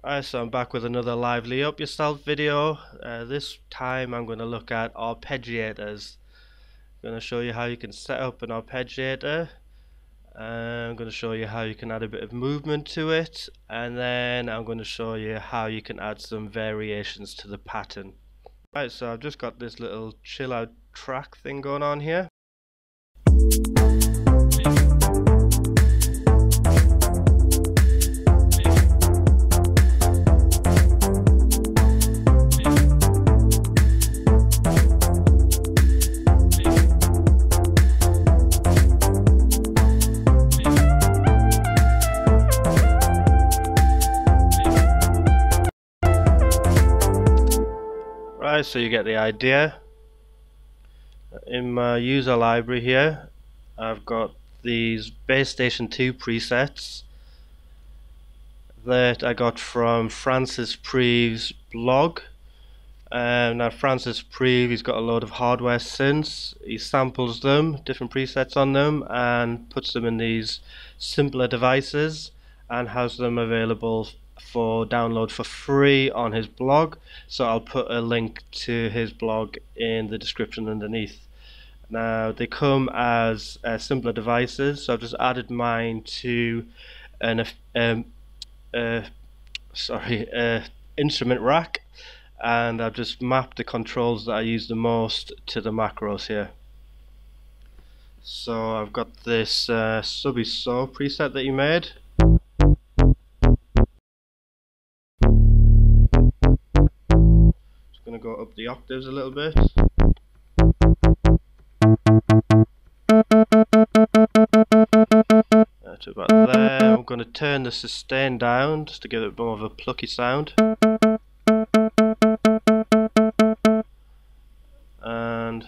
Alright, so I'm back with another Lively Up Yourself video. This time I'm going to look at arpeggiators. I'm going to show you how you can set up an arpeggiator. I'm going to show you how you can add a bit of movement to it, and then I'm going to show you how you can add some variations to the pattern. Right, so I've just got this little chill out track thing going on here. Right, so you get the idea. In my user library here, I've got these Bass Station 2 presets that I got from Francis Preve's blog. Now Francis Preve, he's got a load of hardware synths. He samples them, different presets on them, and puts them in these simpler devices and has them available for download for free on his blog. So I'll put a link to his blog in the description underneath. Now they come as simpler devices, so I've just added mine to an instrument rack, and I've just mapped the controls that I use the most to the macros here. So I've got this subby saw preset that he made. Just going to go up the octaves a little bit. To about there. I'm going to turn the sustain down just to give it more of a plucky sound. And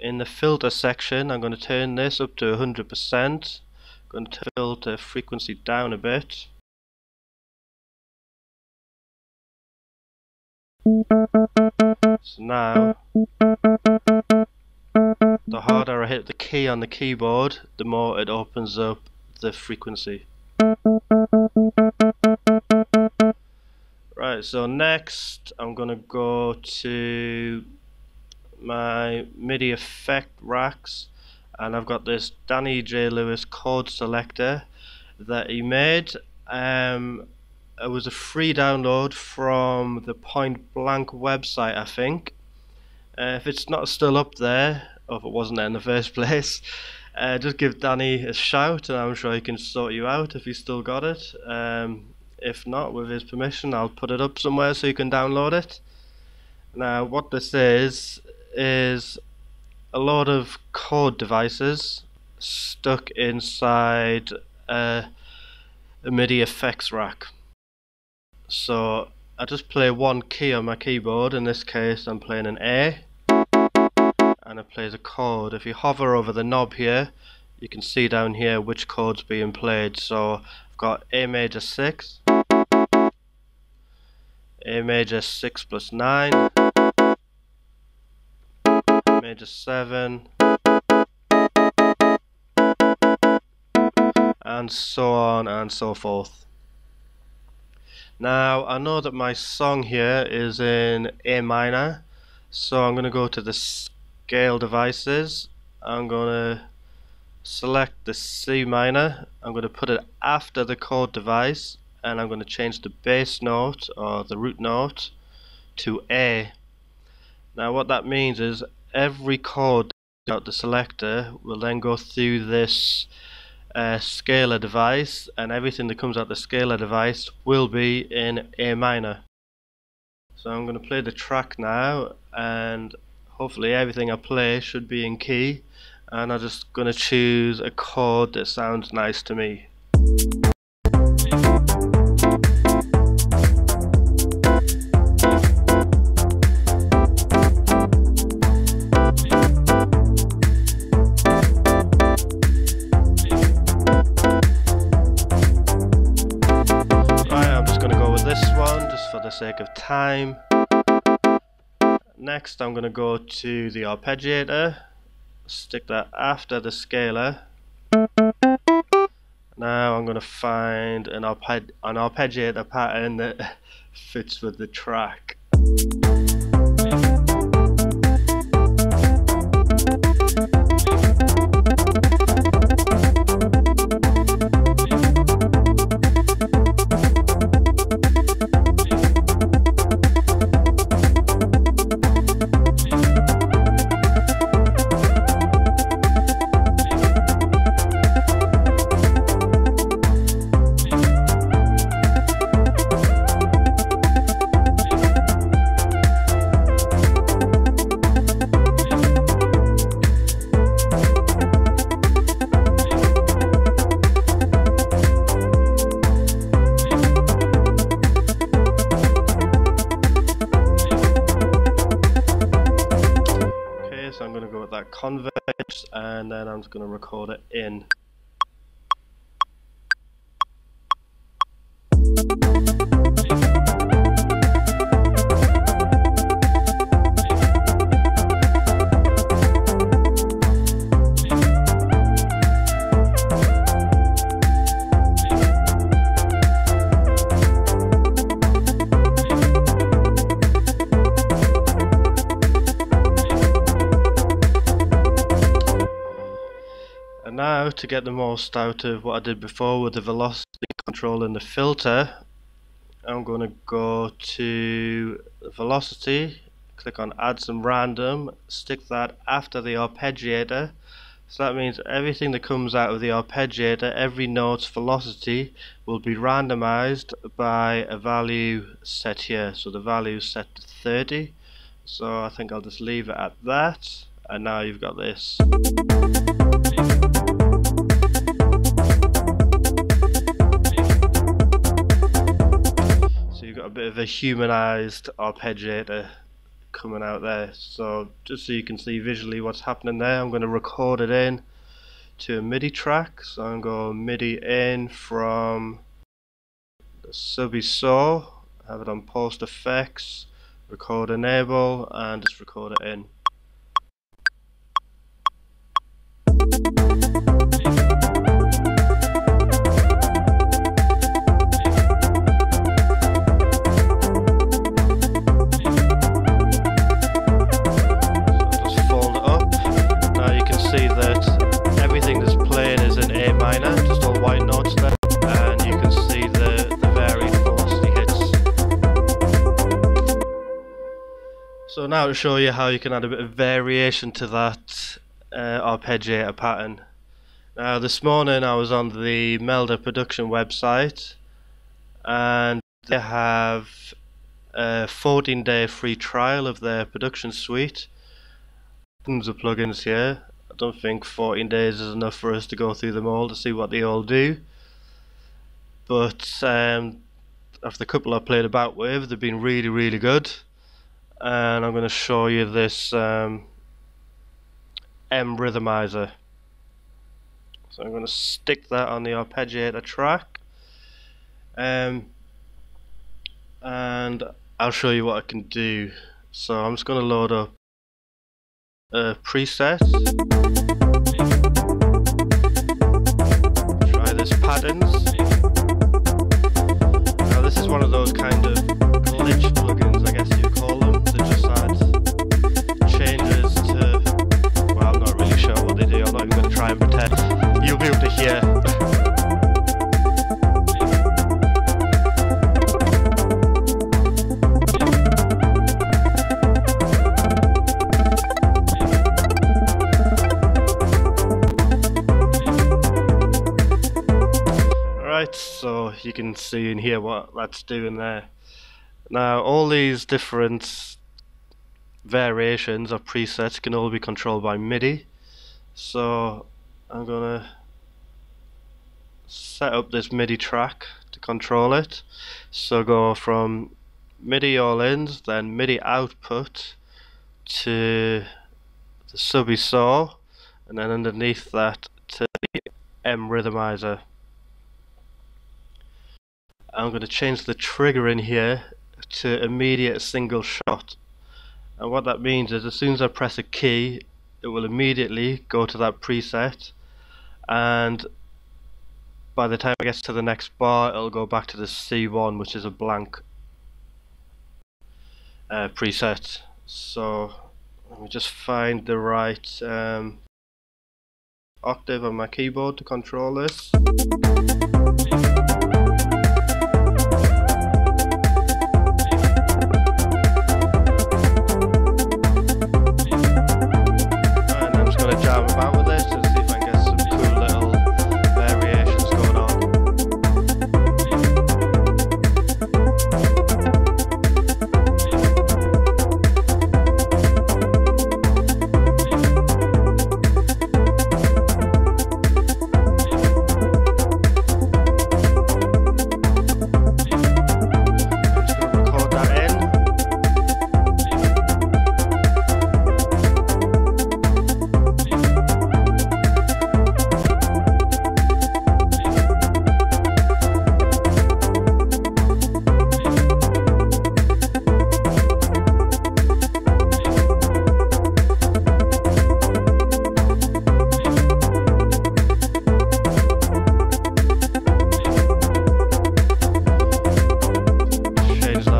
in the filter section, I'm going to turn this up to 100%. I'm going to tilt the frequency down a bit. So now, the harder I hit the key on the keyboard, the more it opens up the frequency. Right, so next I'm going to go to my MIDI effect racks, and I've got this Danny J. Lewis chord selector that he made. It was a free download from the Point Blank website, I think. If it's not still up there, or if it wasn't there in the first place, just give Danny a shout and I'm sure he can sort you out if he's still got it. If not, with his permission, I'll put it up somewhere so you can download it. Now what this is a lot of chord devices stuck inside a MIDI effects rack. So I just play one key on my keyboard. In this case I'm playing an A, and it plays a chord. If you hover over the knob here, you can see down here which chord's being played. So I've got A major 6, A major 6 plus 9, A major 7, and so on and so forth. Now I know that my song here is in A minor, so I'm going to go to the scale devices. I'm going to select the C minor. I'm going to put it after the chord device, and I'm going to change the bass note or the root note to A. Now what that means is every chord out the selector will then go through this scalar device, and everything that comes out the scalar device will be in A minor. So I'm going to play the track now, and hopefully everything I play should be in key, and I'm just going to choose a chord that sounds nice to me. For the sake of time. Next I'm going to go to the arpeggiator, stick that after the scalar, Now I'm going to find an arpeggiator pattern that fits with the track. So I'm going to go with that converge, and then I'm just going to record it in. And now, to get the most out of what I did before with the velocity control and the filter, I'm going to go to velocity, click on add some random, stick that after the arpeggiator. So that means everything that comes out of the arpeggiator, every note's velocity, will be randomized by a value set here. So the value is set to 30. So I think I'll just leave it at that. And now you've got this. So you've got a bit of a humanized arpeggiator coming out there. So just so you can see visually what's happening there, I'm going to record it in to a MIDI track. So I'm going MIDI in from the subby saw, have it on post effects, record enable, and just record it in. Just all white notes there, and you can see the varied velocity hits. So now to show you how you can add a bit of variation to that arpeggiator pattern. Now this morning I was on the Melda Production website, and they have a 14-day free trial of their production suite. Tons of plugins here. I don't think 14 days is enough for us to go through them all to see what they all do, but after the couple I played about with, they've been really good, and I'm going to show you this MRhythmizer. So I'm going to stick that on the arpeggiator track, and I'll show you what I can do. So I'm just going to load up a preset. Try this patterns. Now this is one of those kind of glitch plugins, I guess you call them, that just add changes to, well, I'm not really sure what they do, I'm not even going to try and pretend. You'll be able to hear. So you can see and hear what that's doing there. Now all these different variations of presets can all be controlled by MIDI. So I'm gonna set up this MIDI track to control it. So go from MIDI all-ins, then MIDI output to the subby saw, and then underneath that to the MRhythmizer. I'm going to change the trigger in here to immediate single shot, and what that means is as soon as I press a key, it will immediately go to that preset, and by the time it gets to the next bar, it'll go back to the C1, which is a blank preset. So let me just find the right octave on my keyboard to control this. Jam about with this and see if I can get some cool little variations going on. I'm just going to record that in.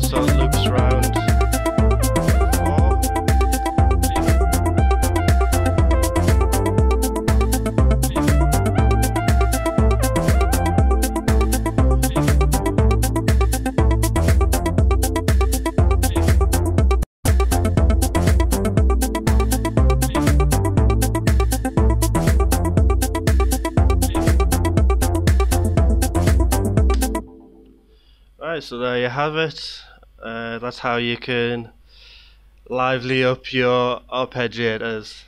So it loops round 4. Right, so there you have it. That's how you can lively up your arpeggiators.